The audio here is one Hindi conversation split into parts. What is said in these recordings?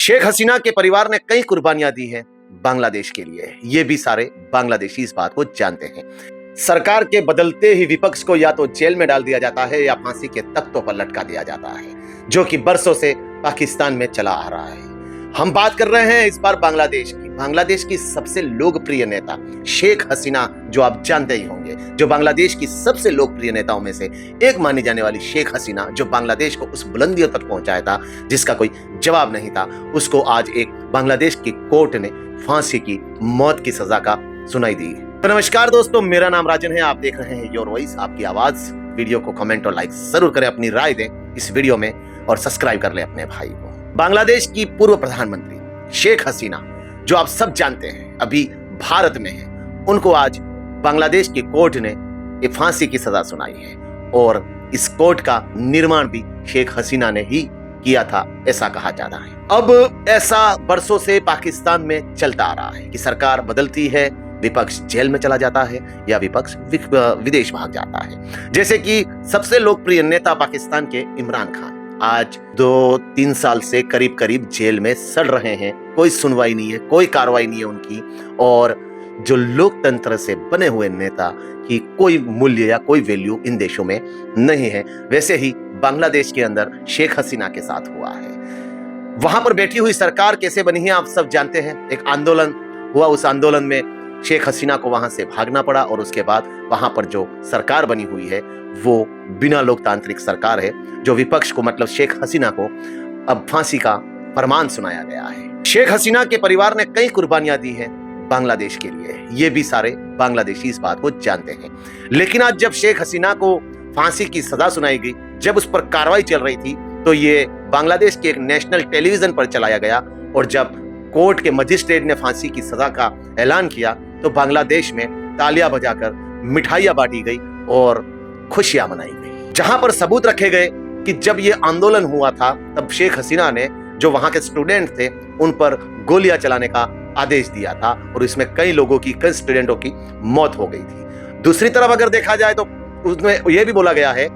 शेख हसीना के परिवार ने कई कुर्बानियां दी हैं बांग्लादेश के लिए। ये भी सारे बांग्लादेशी इस बात को जानते हैं। सरकार के बदलते ही विपक्ष को या तो जेल में डाल दिया जाता है या फांसी के तख्तों पर लटका दिया जाता है, जो कि बरसों से पाकिस्तान में चला आ रहा है। हम बात कर रहे हैं इस बार बांग्लादेश की सबसे लोकप्रिय नेता शेख हसीना, जो आप जानते ही होंगे, जो बांग्लादेश की सबसे लोकप्रिय नेताओं में से एक मानी जाने वाली शेख हसीना, जो बांग्लादेश को उस बुलंदियों तक पहुंचाया था जिसका कोई जवाब नहीं था, उसको आज एक बांग्लादेश की कोर्ट ने फांसी की मौत की सजा का सुनाई दी। तो नमस्कार दोस्तों, मेरा नाम राजन है, आप देख रहे हैं योर वॉइस, आपकी आवाज। वीडियो को कमेंट और लाइक जरूर करें, अपनी राय दें इस वीडियो में और सब्सक्राइब कर लें अपने भाई को। बांग्लादेश की पूर्व प्रधानमंत्री शेख हसीना, जो आप सब जानते हैं अभी भारत में है, उनको आज बांग्लादेश की कोर्ट ने एक फांसी की सजा सुनाई है और इस कोर्ट का निर्माण भी शेख हसीना ने ही किया था, ऐसा कहा जा रहा है। अब ऐसा बरसों से पाकिस्तान में चलता आ रहा है कि सरकार बदलती है, विपक्ष जेल में चला जाता है या विपक्ष विदेश भाग जाता है। जैसे कि सबसे लोकप्रिय नेता पाकिस्तान के इमरान खान आज 2-3 साल से करीब जेल में सड़ रहे हैं। कोई सुनवाई नहीं है, कोई कार्रवाई नहीं है उनकी, और जो लोकतंत्र से बने हुए नेता की कोई मूल्य या कोई वैल्यू इन देशों में नहीं है। वैसे ही बांग्लादेश के अंदर शेख हसीना के साथ हुआ है। वहां पर बैठी हुई सरकार कैसे बनी है आप सब जानते हैं। एक आंदोलन हुआ, उस आंदोलन में शेख हसीना को वहां से भागना पड़ा और उसके बाद वहां पर जो सरकार बनी हुई है वो बिना लोकतांत्रिक सरकार है, जो विपक्ष को मतलब शेख हसीना को अब फांसी का फरमान सुनाया गया है। शेख हसीना के परिवार ने कई कुर्बानियां दी हैं बांग्लादेश के लिए। ये भी सारे बांग्लादेशी इस बात को जानते हैं। लेकिन आज जब शेख हसीना को फांसी की सजा सुनाई गई, जब उस पर कार्रवाई चल रही थी, तो ये बांग्लादेश के एक नेशनल टेलीविजन पर चलाया गया और जब कोर्ट के मजिस्ट्रेट ने फांसी की सजा का ऐलान किया तो बांग्लादेश में तालियां बजाकर मिठाइयां बांटी गई और खुशियां मनाई गई। जहां पर सबूत रखे गए कि जब ये आंदोलन हुआ था तब शेख हसीना ने जो वहां के स्टूडेंट थे उन पर गोलियां चलाने का आदेश दिया था और इसमें कई स्टूडेंटों की मौत हो गई थी। दूसरी तरफ अगर देखा जाए तो उसमें यह भी बोला गया है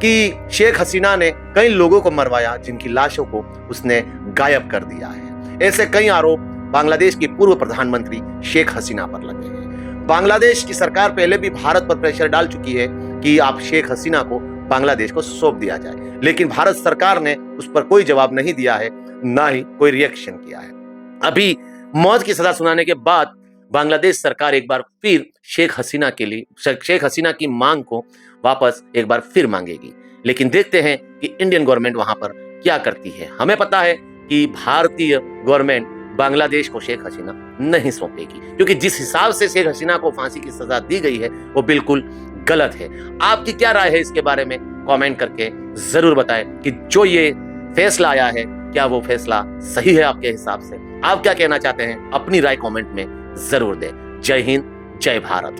कि शेख हसीना ने कई लोगों को मरवाया जिनकी लाशों को उसने गायब कर दिया है। ऐसे कई आरोप बांग्लादेश की पूर्व प्रधानमंत्री शेख हसीना पर लगे हैं। बांग्लादेश की सरकार पहले भी भारत पर प्रेशर डाल चुकी है कि आप शेख हसीना को बांग्लादेश को सौंप दिया जाए, लेकिन भारत सरकार ने उस पर कोई जवाब नहीं दिया है, ना ही कोई रिएक्शन किया है। अभी मौत की सजा सुनाने के बाद बांग्लादेश सरकार एक बार फिर शेख हसीना की मांग को वापस एक बार फिर मांगेगी। लेकिन देखते हैं कि इंडियन गवर्नमेंट वहां पर क्या करती है। हमें पता है कि भारतीय गवर्नमेंट बांग्लादेश को शेख हसीना नहीं सौंपेगी, क्योंकि जिस हिसाब से शेख हसीना को फांसी की सजा दी गई है वो बिल्कुल गलत है। आपकी क्या राय है इसके बारे में कमेंट करके जरूर बताएं कि जो ये फैसला आया है क्या वो फैसला सही है आपके हिसाब से। आप क्या कहना चाहते हैं अपनी राय कमेंट में जरूर दें। जय हिंद, जय भारत।